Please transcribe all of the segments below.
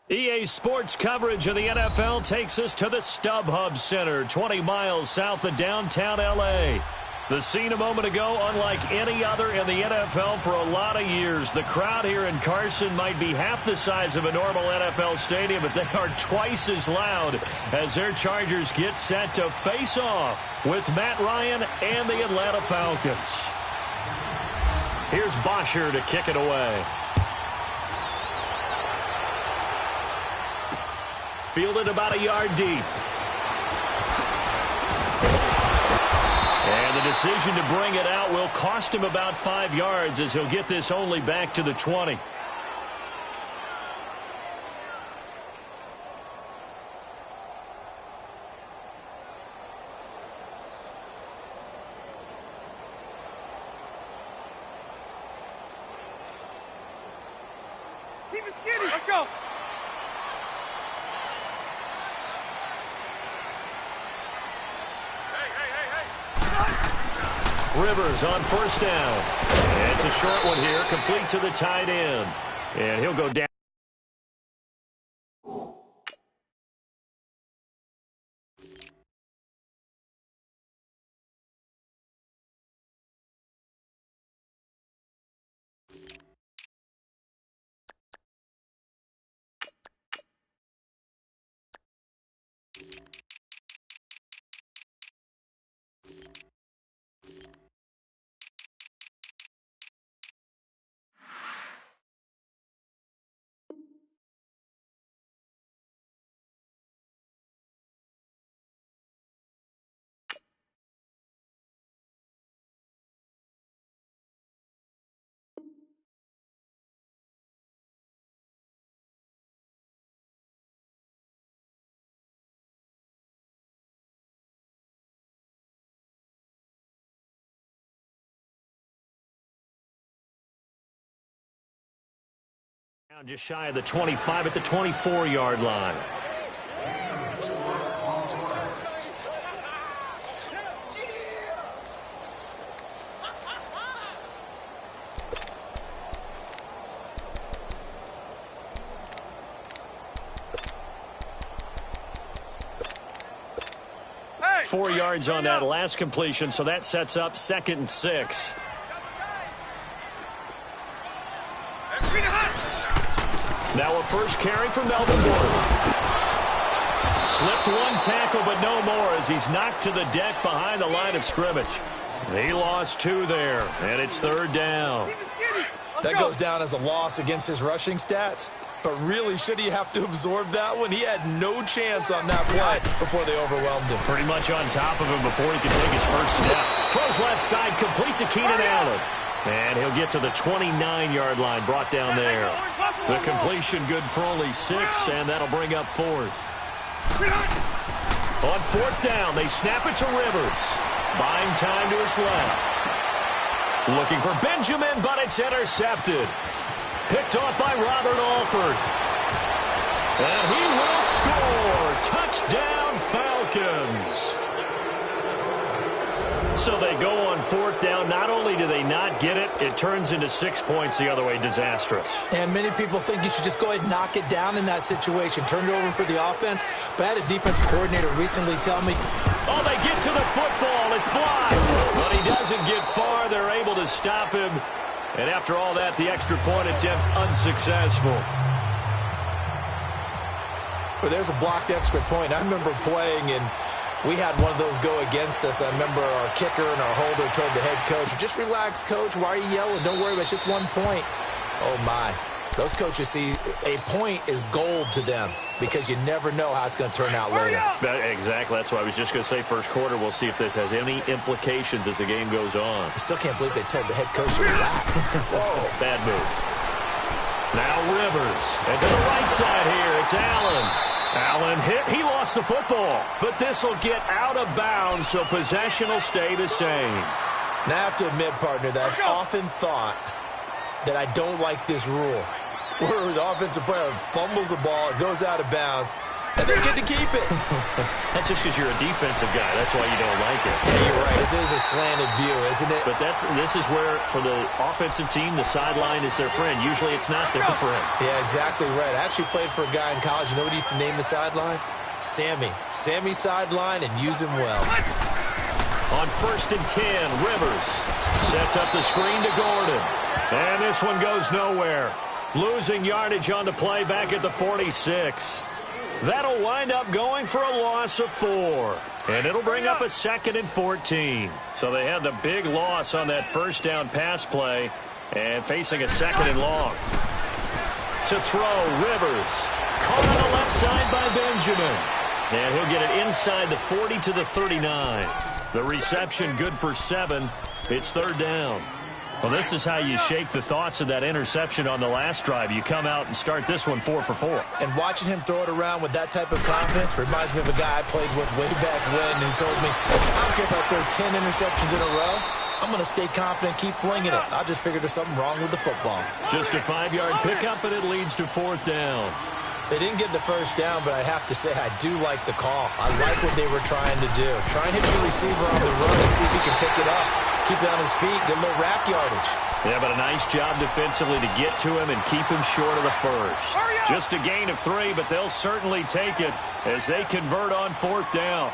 EA Sports coverage of the NFL takes us to the StubHub Center, 20 miles south of downtown L.A. The scene a moment ago, unlike any other in the NFL for a lot of years. The crowd here in Carson might be half the size of a normal NFL stadium, but they are twice as loud as their Chargers get set to face off with Matt Ryan and the Atlanta Falcons. Here's Bosher to kick it away. Fielded about a yard deep. And the decision to bring it out will cost him about 5 yards as he'll get this only back to the 20. Keep it skinny. Let's go. Rivers on first down. It's a short one here, complete to the tight end. And he'll go down. Just shy of the 25 at the 24-yard line. Hey, 4 yards on that last completion, so that sets up 2nd and 6. Now a first carry for Melvin Gordon. Slipped one tackle, but no more as he's knocked to the deck behind the line of scrimmage. He lost 2 there, and it's 3rd down. That goes down as a loss against his rushing stats. But really, should he have to absorb that one? He had no chance on that play before they overwhelmed him. Pretty much on top of him before he could take his first step. Throws left side, complete to Keenan Allen. And he'll get to the 29-yard line, brought down there. The completion good for only 6, and that'll bring up 4th. On 4th down, they snap it to Rivers. Buying time to his left. Looking for Benjamin, but it's intercepted. Picked off by Robert Alford. And he will score. Touchdown, Falcons. So they go on 4th down. Not only do they not get it, it turns into 6 points the other way. Disastrous. And many people think you should just go ahead and knock it down in that situation. Turn it over for the offense. But I had a defensive coordinator recently tell me, oh, they get to the football. It's blocked. But he doesn't get far. They're able to stop him. And after all that, the extra point attempt unsuccessful. Well, there's a blocked extra point. I remember playing, and we had one of those go against us. I remember our kicker and our holder told the head coach, just relax, coach. Why are you yelling? Don't worry, it's just 1 point. Oh, my. Those coaches see a point is gold to them because you never know how it's going to turn out later. Exactly. That's what I was just going to say. First quarter, we'll see if this has any implications as the game goes on. I still can't believe they told the head coach to relax. Whoa. Bad move. Now Rivers. And to the right side here, it's Allen. Allen hit. He lost the football. But this will get out of bounds, so possession will stay the same. Now, I have to admit, partner, that I've often thought that I don't like this rule, where the offensive player fumbles the ball, it goes out of bounds, and and they get to keep it. That's just because you're a defensive guy. That's why you don't like it. Yeah, you're right. It is a slanted view, isn't it? But this is where, for the offensive team, the sideline is their friend. Usually it's not their friend. Yeah, exactly right. I actually played for a guy in college. You know what he used to name the sideline? Sammy. Sammy sideline, and use him well. On 1st and 10, Rivers sets up the screen to Gordon. And this one goes nowhere. Losing yardage on the play back at the 46. That'll wind up going for a loss of 4. And it'll bring up a 2nd and 14. So they had the big loss on that first down pass play and facing a 2nd and long. To throw, Rivers. Caught on the left side by Benjamin. And he'll get it inside the 40 to the 39. The reception good for 7. It's 3rd down. Well, this is how you shake the thoughts of that interception on the last drive. You come out and start this one 4 for 4. And watching him throw it around with that type of confidence reminds me of a guy I played with way back when, and he told me, I don't care if I throw 10 interceptions in a row. I'm going to stay confident, keep flinging it. I just figured there's something wrong with the football. Just a 5-yard pickup, and it leads to 4th down. They didn't get the first down, but I have to say I do like the call. I like what they were trying to do. Try and hit your receiver on the run and see if he can pick it up. Keep it on his feet, get a little rack yardage. Yeah, but a nice job defensively to get to him and keep him short of the first. Just a gain of 3, but they'll certainly take it as they convert on 4th down.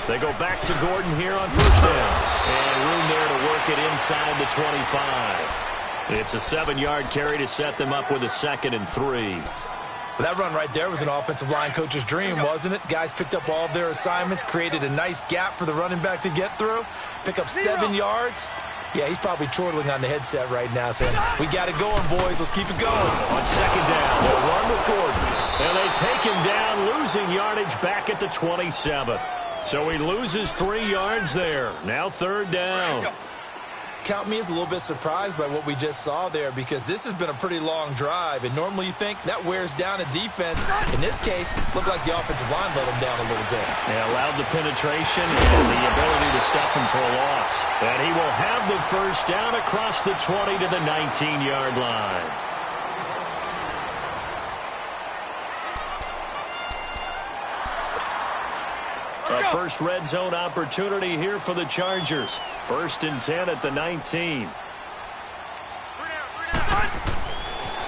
They go back to Gordon here on 1st down. And room there to work it inside the 25. It's a 7-yard carry to set them up with a 2nd and 3. Well, that run right there was an offensive line coach's dream, wasn't it? Guys picked up all of their assignments, created a nice gap for the running back to get through, pick up 7 yards. Yeah, he's probably chortling on the headset right now saying, we got it going, boys. Let's keep it going. On 2nd down, they'll run with Gordon. And they take him down, losing yardage back at the 27. So he loses 3 yards there. Now 3rd down. Count me as a little bit surprised by what we just saw there, because this has been a pretty long drive, and normally you think that wears down a defense. In this case, looked like the offensive line let him down a little bit. Yeah, allowed the penetration and the ability to stuff him for a loss. And he will have the first down across the 20 to the 19-yard line. A first red zone opportunity here for the Chargers. 1st and 10 at the 19.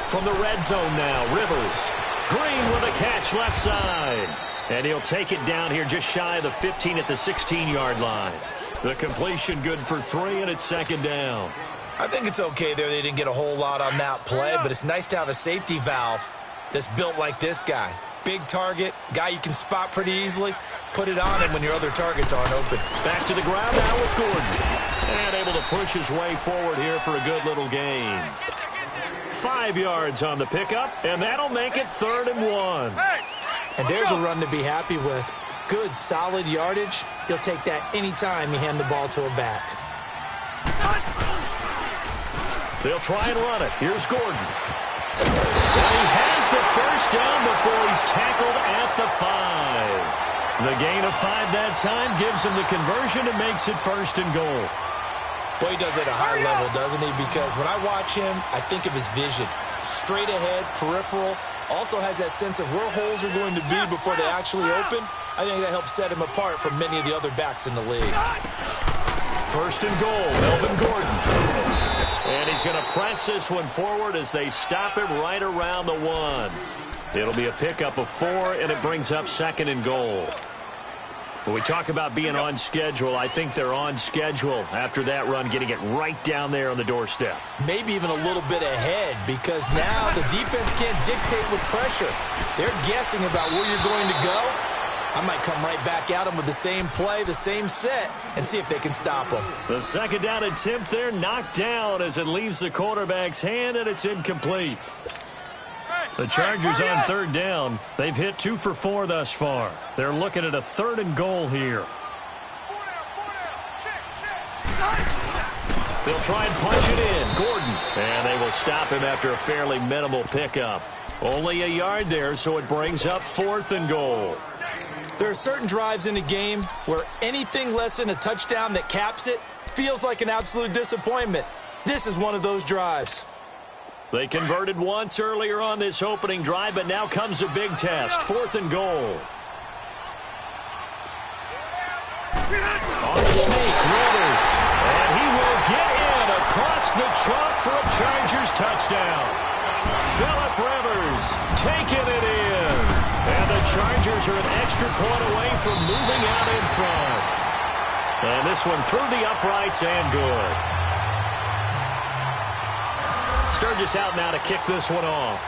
From the red zone now, Rivers. Green with a catch left side. And he'll take it down here just shy of the 15 at the 16-yard line. The completion good for 3, and it's 2nd down. I think it's okay there. They didn't get a whole lot on that play, but it's nice to have a safety valve that's built like this guy. Big target, guy you can spot pretty easily. Put it on him when your other targets aren't open. Back to the ground now with Gordon. And able to push his way forward here for a good little gain. 5 yards on the pickup, and that'll make it 3rd and 1. And there's a run to be happy with. Good, solid yardage. He'll take that anytime you hand the ball to a back. They'll try and run it. Here's Gordon. And he has the first down before he's tackled at the 5. The gain of 5 that time gives him the conversion and makes it 1st and goal. Boy, he does it at a high level, doesn't he? Because when I watch him, I think of his vision. Straight ahead, peripheral. Also has that sense of where holes are going to be before they actually open. I think that helps set him apart from many of the other backs in the league. 1st and goal, Melvin Gordon. And he's going to press this one forward as they stop him right around the 1. It'll be a pickup of 4, and it brings up 2nd and goal. When we talk about being on schedule, I think they're on schedule after that run, getting it right down there on the doorstep. Maybe even a little bit ahead, because now the defense can't dictate with pressure. They're guessing about where you're going to go. I might come right back at them with the same play, the same set, and see if they can stop them. The 2nd down attempt there knocked down as it leaves the quarterback's hand, and it's incomplete. The Chargers on 3rd down. They've hit 2 for 4 thus far. They're looking at a 3rd and goal here. They'll try and punch it in. Gordon. And they will stop him after a fairly minimal pickup. Only a yard there, so it brings up 4th and goal. There are certain drives in a game where anything less than a touchdown that caps it feels like an absolute disappointment. This is one of those drives. They converted once earlier on this opening drive, but now comes a big test. 4th and goal. On the sneak, Rivers. And he will get in across the chalk for a Chargers touchdown. Phillip Rivers taking it in. And the Chargers are an extra point away from moving out in front. And this one through the uprights and good. Sturgis out now to kick this one off.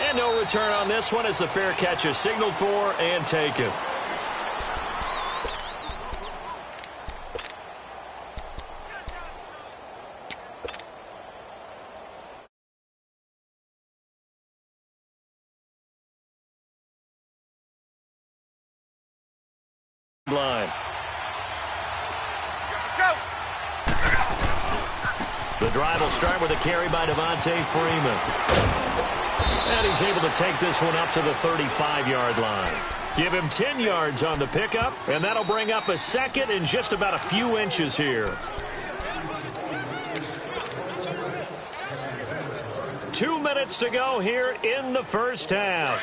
And no return on this one as the fair catch is signaled for and taken. Line. The drive will start with a carry by Devontae Freeman. And he's able to take this one up to the 35-yard line. Give him 10 yards on the pickup, and that'll bring up a second in just about a few inches here. 2 minutes to go here in the first half.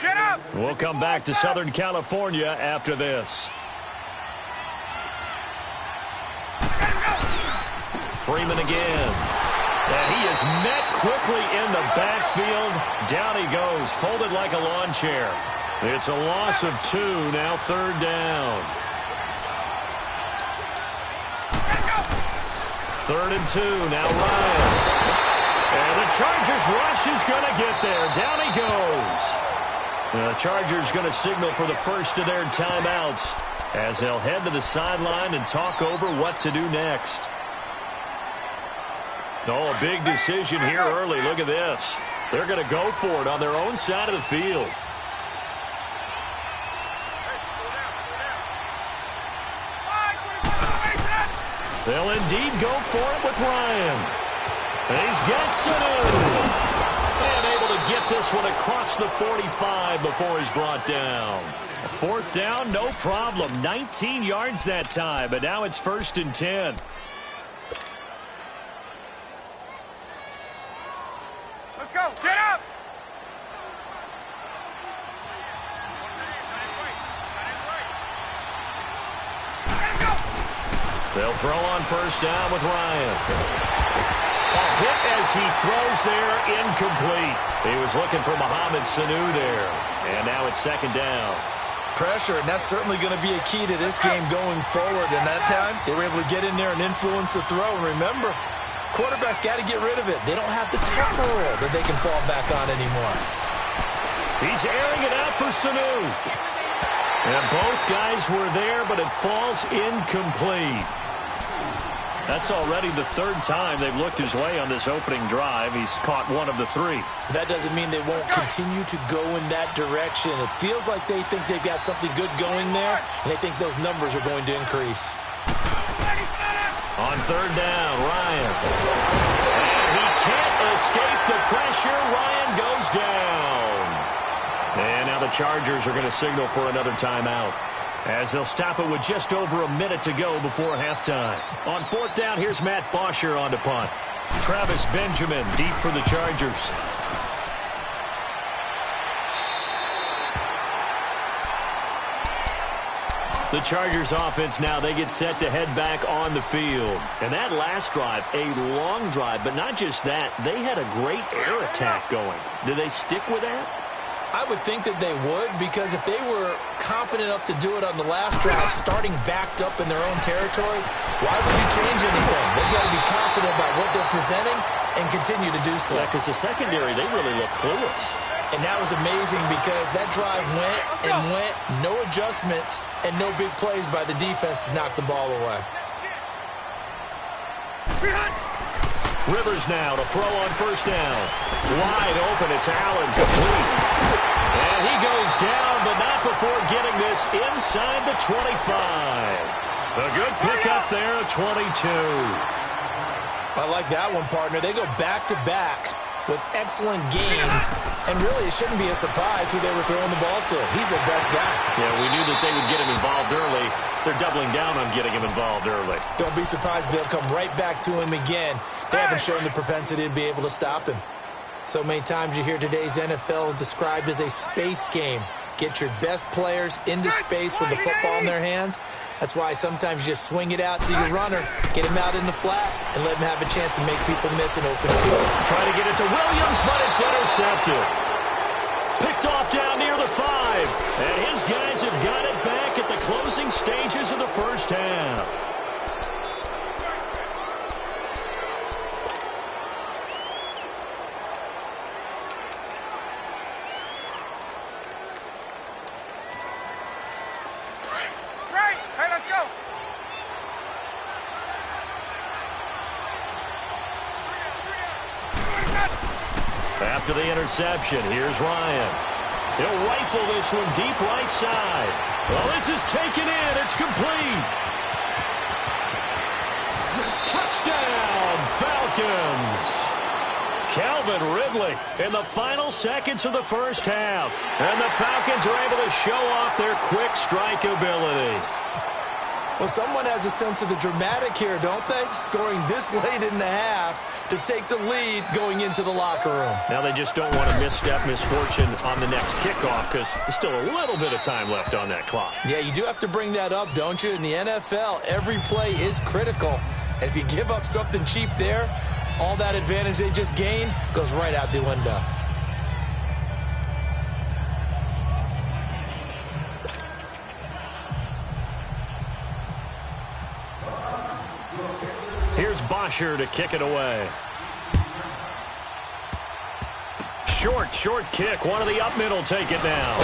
We'll come back to Southern California after this. Freeman again. And he is met quickly in the backfield. Down he goes, folded like a lawn chair. It's a loss of 2, now 3rd down. 3rd and 2, now Ryan. And the Chargers rush is going to get there. Down he goes. The Chargers going to signal for the first of their timeouts as they'll head to the sideline and talk over what to do next. Oh, a big decision here early. Look at this. They're going to go for it on their own side of the field. They'll indeed go for it with Ryan. And he's got Sanu. And able to get this one across the 45 before he's brought down. 4th down, no problem. 19 yards that time, but now it's 1st and 10. Let's go. Get up. They'll throw on 1st down with Ryan. A hit as he throws there, incomplete. He was looking for Mohamed Sanu there. And now it's 2nd down. Pressure, and that's certainly going to be a key to this game going forward. And that time, they were able to get in there and influence the throw. And remember, quarterbacks got to get rid of it. They don't have the temporal that they can fall back on anymore. He's airing it out for Sanu. And both guys were there, but it falls incomplete. That's already the 3rd time they've looked his way on this opening drive. He's caught 1 of the 3. That doesn't mean they won't continue to go in that direction. It feels like they think they've got something good going there, and they think those numbers are going to increase. On 3rd down, Ryan. And he can't escape the pressure. Ryan goes down. And now the Chargers are going to signal for another timeout, as they'll stop it with just over a minute to go before halftime. On 4th down, here's Matt Bosher on to punt. Travis Benjamin deep for the Chargers. The Chargers offense now, they get set to head back on the field. And that last drive, a long drive, but not just that, they had a great air attack going. Do they stick with that? I would think that they would, because if they were confident enough to do it on the last drive, starting backed up in their own territory, why would you change anything? They've got to be confident about what they're presenting and continue to do so. Yeah, because the secondary, they really look clueless. And that was amazing because that drive went and went, no adjustments, and no big plays by the defense to knock the ball away. Rivers now to throw on 1st down. Wide open, it's Allen, complete. And he goes down, but not before getting this inside the 25. A good pickup there at 22. I like that one, partner. They go back-to-back with excellent gains, and really it shouldn't be a surprise who they were throwing the ball to. He's their best guy. Yeah, we knew that they would get him involved early. They're doubling down on getting him involved early. Don't be surprised if they'll come right back to him again. They haven't shown the propensity to be able to stop him. So many times you hear today's NFL described as a space game. Get your best players into space with the football in their hands. That's why sometimes you just swing it out to your runner, get him out in the flat, and let him have a chance to make people miss an open field. Try to get it to Williams, but it's intercepted. Picked off down near the 5. And his guys have got it back at the closing stages of the first half. After the interception, here's Ryan. He'll rifle this one deep right side. Well, this is taken in. It's complete. Touchdown, Falcons. Calvin Ridley in the final seconds of the first half. And the Falcons are able to show off their quick strike ability. Well, someone has a sense of the dramatic here, don't they? Scoring this late in the half to take the lead going into the locker room. Now they just don't want to misstep misfortune on the next kickoff because there's still a little bit of time left on that clock. Yeah, you do have to bring that up, don't you? In the NFL, every play is critical. And if you give up something cheap there, all that advantage they just gained goes right out the window. Here's Bosher to kick it away. Short kick. One of the up middle take it now.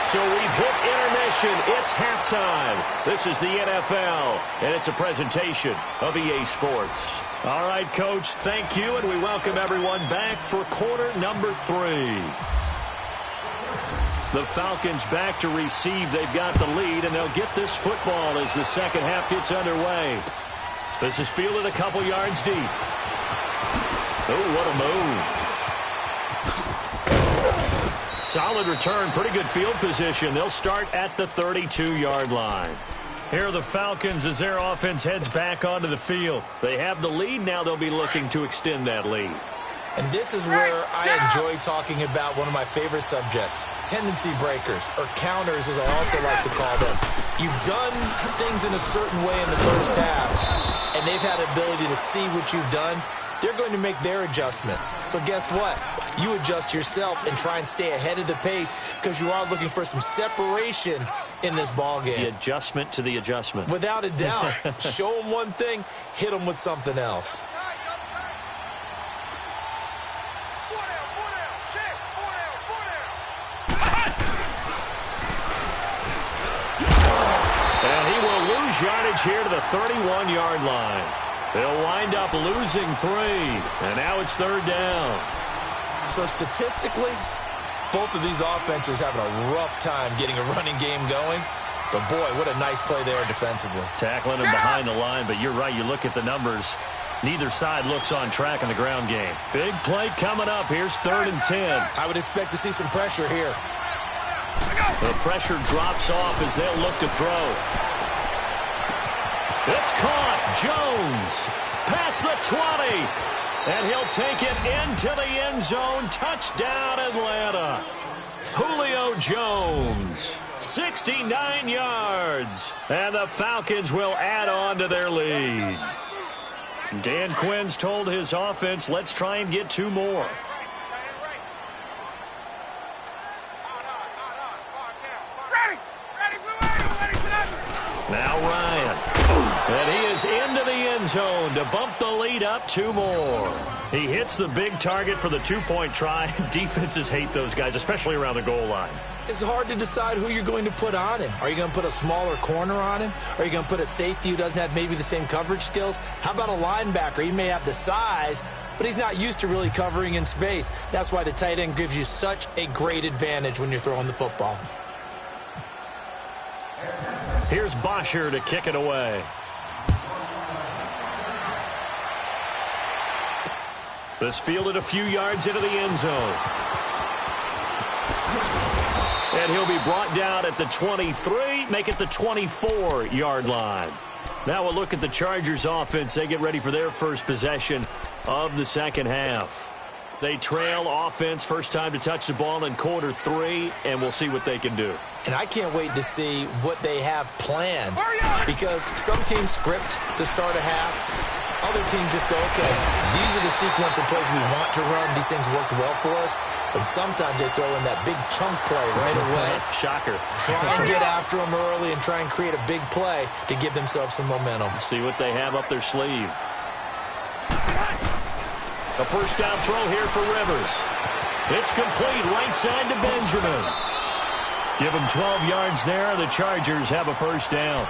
So we've hit intermission. It's halftime. This is the NFL, and it's a presentation of EA Sports. All right, Coach, thank you, and we welcome everyone back for quarter number 3. The Falcons back to receive. They've got the lead, and they'll get this football as the second half gets underway. This is fielded a couple yards deep. Oh, what a move. Solid return, pretty good field position. They'll start at the 32-yard line. Here are the Falcons as their offense heads back onto the field. They have the lead. Now they'll be looking to extend that lead. And this is where I enjoy talking about one of my favorite subjects, tendency breakers, or counters as I also like to call them. You've done things in a certain way in the first half, and they've had the ability to see what you've done. They're going to make their adjustments. So guess what? You adjust yourself and try and stay ahead of the pace because you are looking for some separation in this ball game. The adjustment to the adjustment. Without a doubt. Show them one thing, hit them with something else. Yardage here to the 31-yard line. They'll wind up losing 3, and now it's third down. So statistically, both of these offenses having a rough time getting a running game going. But, boy, what a nice play there defensively. Tackling him behind the line, but you're right. You look at the numbers. Neither side looks on track in the ground game. Big play coming up. Here's 3rd and 10. I would expect to see some pressure here. The pressure drops off as they'll look to throw. It's caught. Jones past the 20. And he'll take it into the end zone. Touchdown, Atlanta. Julio Jones, 69 yards. And the Falcons will add on to their lead. Dan Quinn's told his offense, let's try and get 2 more. Now Ryan. And he is into the end zone to bump the lead up 2 more. He hits the big target for the 2-point try. Defenses hate those guys, especially around the goal line. It's hard to decide who you're going to put on him. Are you going to put a smaller corner on him? Are you going to put a safety who doesn't have maybe the same coverage skills? How about a linebacker? He may have the size, but he's not used to really covering in space. That's why the tight end gives you such a great advantage when you're throwing the football. Here's Bosher to kick it away. This fielded a few yards into the end zone. And he'll be brought down at the 23, make it the 24-yard line. Now we'll look at the Chargers offense. They get ready for their first possession of the second half. They trail offense, first time to touch the ball in quarter 3, and we'll see what they can do. And I can't wait to see what they have planned, because some teams script to start a half. Other teams just go, okay, these are the sequence of plays we want to run. These things worked well for us. And sometimes they throw in that big chunk play right away. Shocker. Try and get after them early and try and create a big play to give themselves some momentum. See what they have up their sleeve. A first down throw here for Rivers. It's complete right side to Benjamin. Give him 12 yards there. The Chargers have a first down.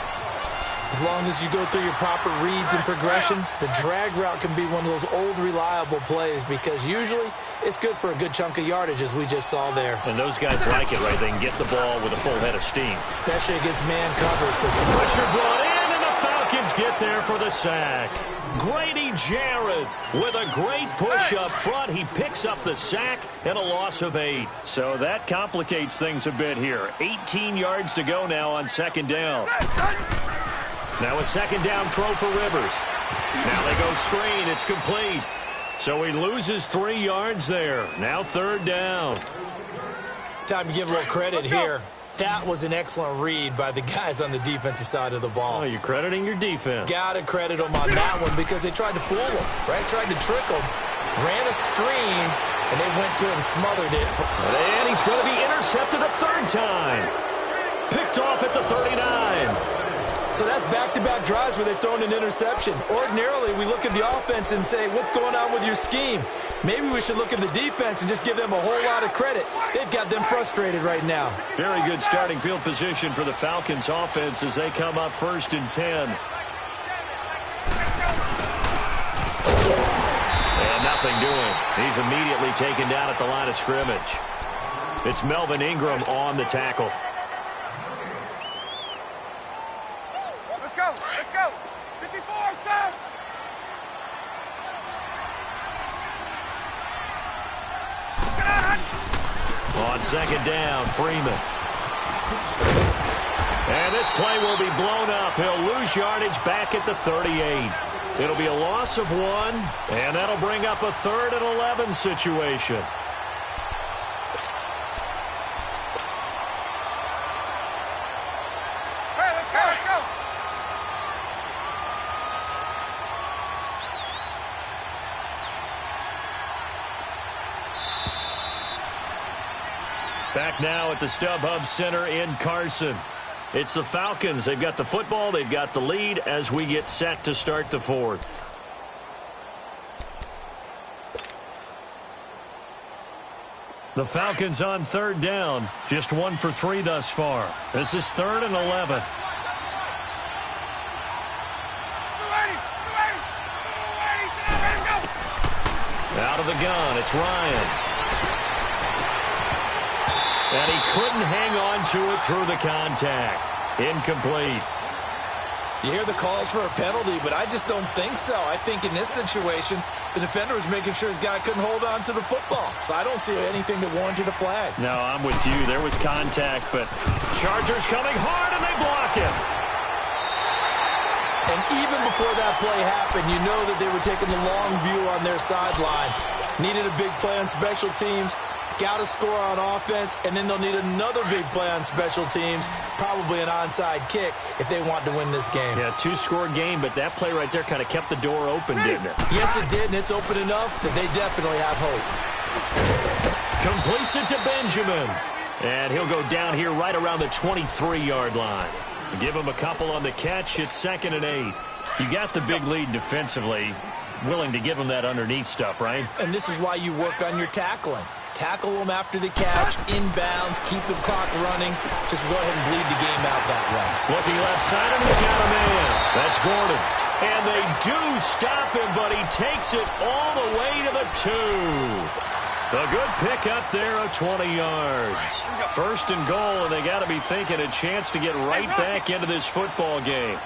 As long as you go through your proper reads and progressions, the drag route can be one of those old reliable plays, because usually it's good for a good chunk of yardage, as we just saw there. And those guys like it, right? They can get the ball with a full head of steam. Especially against man covers. Pressure brought in, and the Falcons get there for the sack. Grady Jarrett with a great push up front. He picks up the sack and a loss of 8. So that complicates things a bit here. 18 yards to go now on second down. Now a second down throw for Rivers. Now they go screen. It's complete. So he loses 3 yards there. Now third down. Time to give a little credit here. That was an excellent read by the guys on the defensive side of the ball. Oh, you're crediting your defense. Got to credit them on that one, because they tried to fool them, right? Tried to trick them. Ran a screen, and they went to it and smothered it. And he's going to be intercepted a third time. Picked off at the 39. So that's back-to-back drives where they've thrown an interception. Ordinarily, we look at the offense and say, what's going on with your scheme? Maybe we should look at the defense and just give them a whole lot of credit. They've got them frustrated right now. Very good starting field position for the Falcons offense as they come up first and 10. And nothing doing. He's immediately taken down at the line of scrimmage. It's Melvin Ingram on the tackle. Let's go. 54, sir. On second down, Freeman. And this play will be blown up. He'll lose yardage back at the 38. It'll be a loss of 1, and that'll bring up a 3rd and 11 situation. Back now at the StubHub Center in Carson. It's the Falcons. They've got the football. They've got the lead as we get set to start the 4th. The Falcons on third down. Just 1 for 3 thus far. This is 3rd and 11. Out of the gun, it's Ryan. And he couldn't hang on to it through the contact. Incomplete. You hear the calls for a penalty, but I just don't think so. I think in this situation, the defender was making sure his guy couldn't hold on to the football. So I don't see anything that warranted a flag. No, I'm with you. There was contact, but Chargers coming hard, and they block it. And even before that play happened, you know that they were taking the long view on their sideline. Needed a big play on special teams. Got to score on offense, and then they'll need another big play on special teams, probably an onside kick, if they want to win this game. Yeah, 2-score game, but that play right there kind of kept the door open, didn't it? Yes, it did, and it's open enough that they definitely have hope. Completes it to Benjamin. And he'll go down here right around the 23-yard line. Give him a couple on the catch. It's 2nd and 8. You got the big lead defensively. Willing to give him that underneath stuff, right? And this is why you work on your tackling. Tackle them after the catch, inbounds, keep the clock running. Just go ahead and bleed the game out that way. Looking left side, and he's got a man. That's Gordon. And they do stop him, but he takes it all the way to the 2. A good pick up there of 20 yards. 1st and goal, and they got to be thinking a chance to get right back into this football game.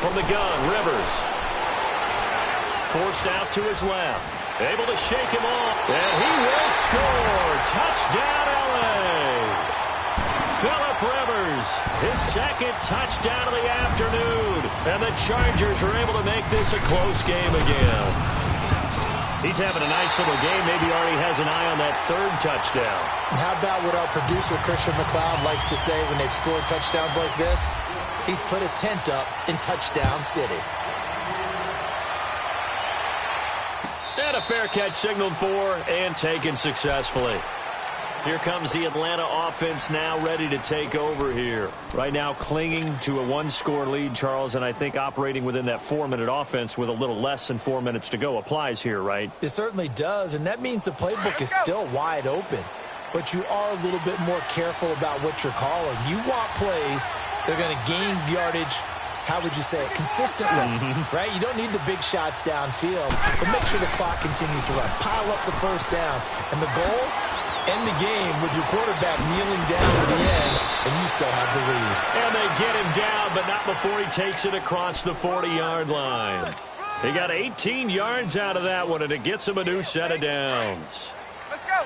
From the gun, Rivers. forced out to his left. Able to shake him off. And he will score. Touchdown, L.A. Phillip Rivers, his second touchdown of the afternoon. And the Chargers are able to make this a close game again. He's having a nice little game. Maybe already has an eye on that third touchdown. And how about what our producer, Christian McLeod, likes to say when they've scored touchdowns like this? He's put a tent up in Touchdown City. And a fair catch signaled for and taken successfully. Here comes the Atlanta offense now ready to take over here. Right now clinging to a one-score lead, Charles, and I think operating within that 4-minute offense with a little less than 4 minutes to go applies here, right? It certainly does, and that means the playbook is still wide open. But you are a little bit more careful about what you're calling. You want plays that are going to gain yardage, how would you say it, consistently, right? You don't need the big shots downfield, but make sure the clock continues to run. Pile up the first downs, and the goal, end the game with your quarterback kneeling down at the end, and you still have the lead. And they get him down, but not before he takes it across the 40-yard line. He got 18 yards out of that one, and it gets him a new set of downs. Let's go.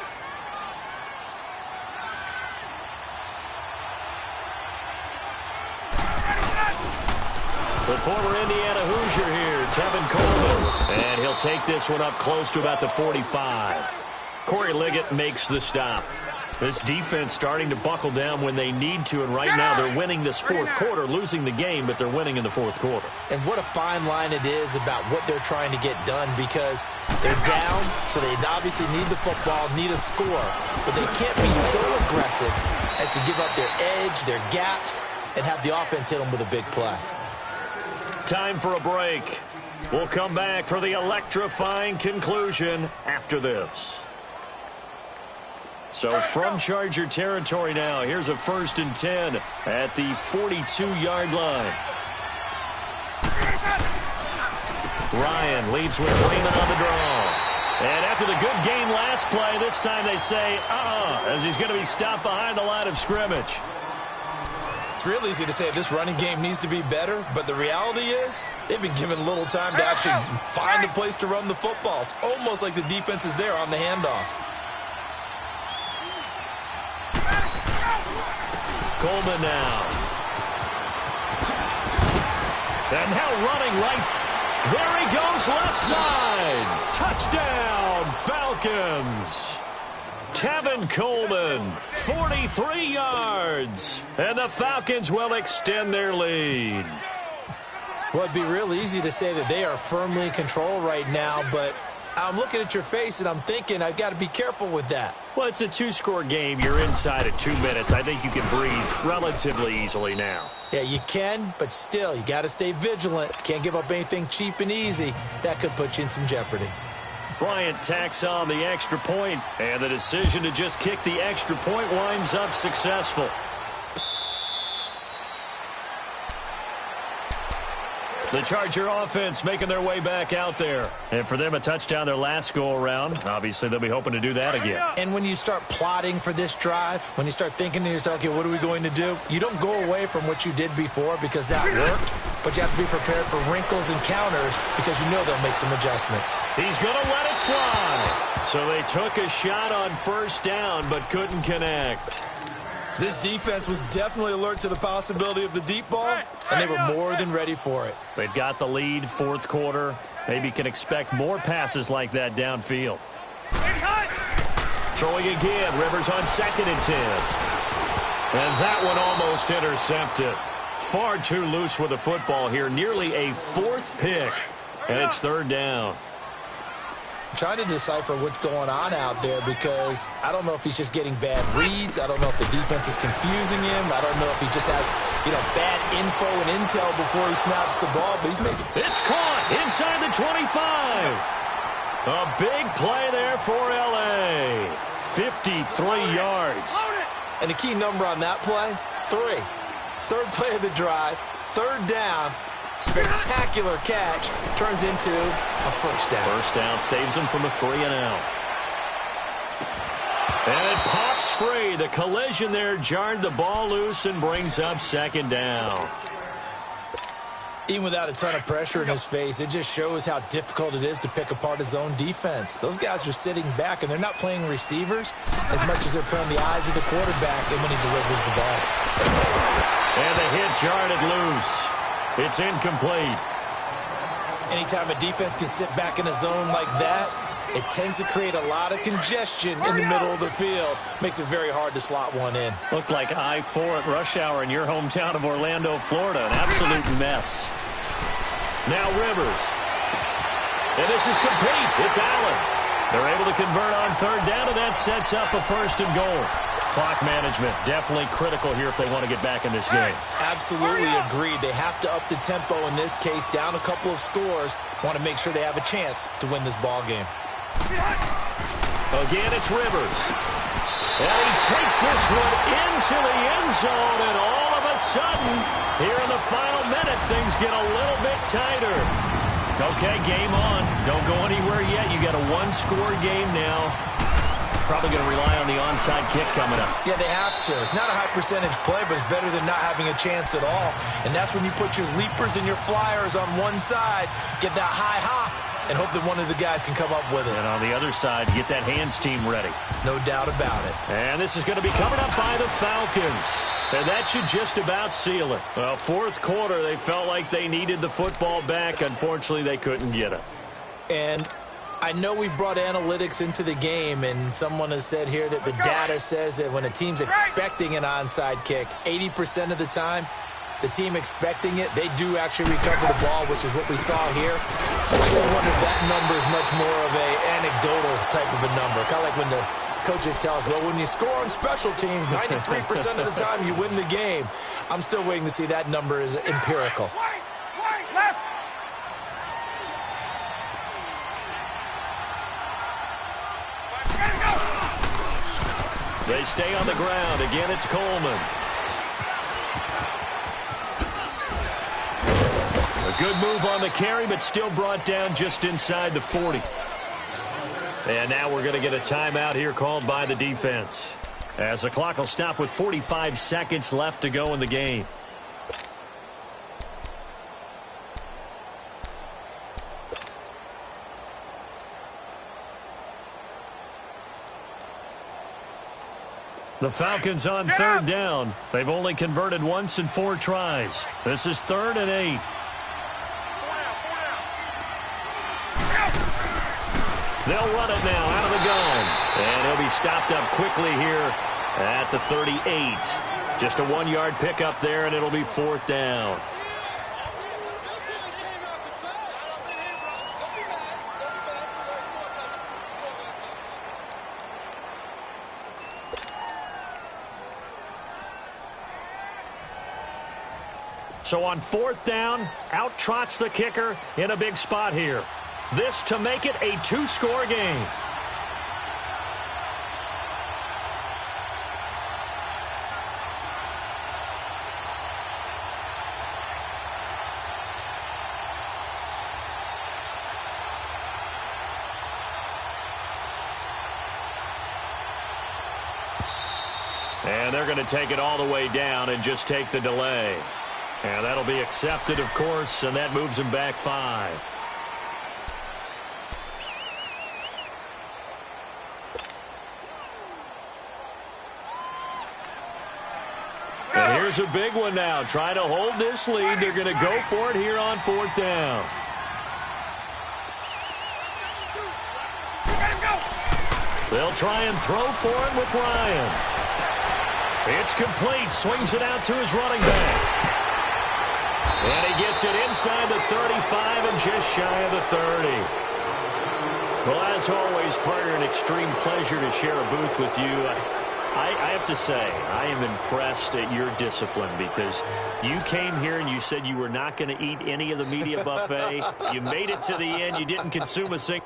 The former Indiana Hoosier here, Tevin Coleman. And he'll take this one up close to about the 45. Corey Liggett makes the stop. This defense starting to buckle down when they need to, and right now they're winning this fourth quarter, losing the game, but they're winning in the fourth quarter. And what a fine line it is about what they're trying to get done, because they're down, so they obviously need the football, need a score, but they can't be so aggressive as to give up their edge, their gaps, and have the offense hit them with a big play. Time for a break. We'll come back for the electrifying conclusion after this. So from Charger territory now, here's a 1st and 10 at the 42-yard line. Ryan leads with Freeman on the draw. And after the good game last play, this time they say, as he's going to be stopped behind the line of scrimmage. It's real easy to say this running game needs to be better, but the reality is they've been given little time to actually find a place to run the football. It's almost like the defense is there on the handoff. Coleman now. And now running right. There he goes left side. Touchdown, Falcons. Tevin Coleman, 43 yards. And the Falcons will extend their lead. Well, it'd be real easy to say that they are firmly in control right now, but I'm looking at your face and I'm thinking I've got to be careful with that. Well, it's a 2-score game. You're inside at 2 minutes. I think you can breathe relatively easily now. Yeah, you can, but still, you got to stay vigilant. Can't give up anything cheap and easy. That could put you in some jeopardy. Bryant tacks on the extra point, and the decision to just kick the extra point winds up successful. The Charger offense making their way back out there. And for them, a touchdown their last go-around. Obviously, they'll be hoping to do that again. And when you start plotting for this drive, when you start thinking to yourself, okay, what are we going to do? You don't go away from what you did before because that worked, but you have to be prepared for wrinkles and counters because you know they'll make some adjustments. He's going to let it fly. So they took a shot on first down, but couldn't connect. This defense was definitely alert to the possibility of the deep ball, and they were more than ready for it. They've got the lead, fourth quarter. Maybe can expect more passes like that downfield. Throwing again, Rivers on 2nd and 10. And that one almost intercepted. Far too loose with the football here. Nearly a 4th pick, and it's 3rd down. Trying to decipher what's going on out there because I don't know if he's just getting bad reads. I don't know if the defense is confusing him. I don't know if he just has, bad info and intel before he snaps the ball. But he's made some... It's caught inside the 25. A big play there for L.A. 53 yards. And the key number on that play, 3. 3rd play of the drive, 3rd down. Spectacular catch turns into a first down. First down saves him from a 3-and-out. And it pops free. The collision there jarred the ball loose and brings up 2nd down. Even without a ton of pressure in his face, it just shows how difficult it is to pick apart his own defense. Those guys are sitting back, and they're not playing receivers as much as they're playing the eyes of the quarterback and when he delivers the ball. And the hit jarred it loose. It's incomplete. Anytime a defense can sit back in a zone like that, it tends to create a lot of congestion in the middle of the field. Makes it very hard to slot one in. Looked like I-4 at rush hour in your hometown of Orlando, Florida. An absolute mess. Now Rivers. And this is complete. It's Allen. They're able to convert on third down, and that sets up a 1st and goal. Clock management definitely critical here if they want to get back in this game. Absolutely agreed. They have to up the tempo in this case, down a couple of scores. Want to make sure they have a chance to win this ball game. Again, it's Rivers. And he takes this one into the end zone, and all of a sudden, here in the final minute, things get a little bit tighter. Okay, game on. Don't go anywhere yet. You got a one-score game now. Probably going to rely on the onside kick coming up. Yeah, they have to. It's not a high-percentage play, but it's better than not having a chance at all. And that's when you put your leapers and your flyers on one side, get that high hop, and hope that one of the guys can come up with it. And on the other side, get that hands team ready. No doubt about it. And this is going to be coming up by the Falcons. And that should just about seal it. Well, 4th quarter, they felt like they needed the football back. Unfortunately, they couldn't get it. And I know we brought analytics into the game, and someone has said here that the data says that when a team's expecting an onside kick, 80% of the time, the team expecting it, they do actually recover the ball, which is what we saw here. I just wonder if that number is much more of a anecdotal type of a number. Kind of like when the coaches tell us, well, when you score on special teams, 93% of the time you win the game. I'm still waiting to see that number is empirical. Left. They stay on the ground. Again, it's Coleman. A good move on the carry, but still brought down just inside the 40. And now we're going to get a timeout here called by the defense, as the clock will stop with 45 seconds left to go in the game. The Falcons on third down. They've only converted once in 4 tries. This is 3rd and 8. They'll run it now out of the gun. And he'll be stopped up quickly here at the 38. Just a 1-yard pickup there, and it'll be 4th down. So on 4th down, out trots the kicker in a big spot here. This to make it a 2-score game. And they're going to take it all the way down and just take the delay. And that'll be accepted, of course, and that moves him back 5. And here's a big one now. Trying to hold this lead. They're going to go for it here on 4th down. They'll try and throw for it with Ryan. It's complete. Swings it out to his running back. And he gets it inside the 35 and just shy of the 30. Well, as always, partner, an extreme pleasure to share a booth with you. I have to say, I am impressed at your discipline, because you came here and you said you were not going to eat any of the media buffet. You made it to the end. You didn't consume a single.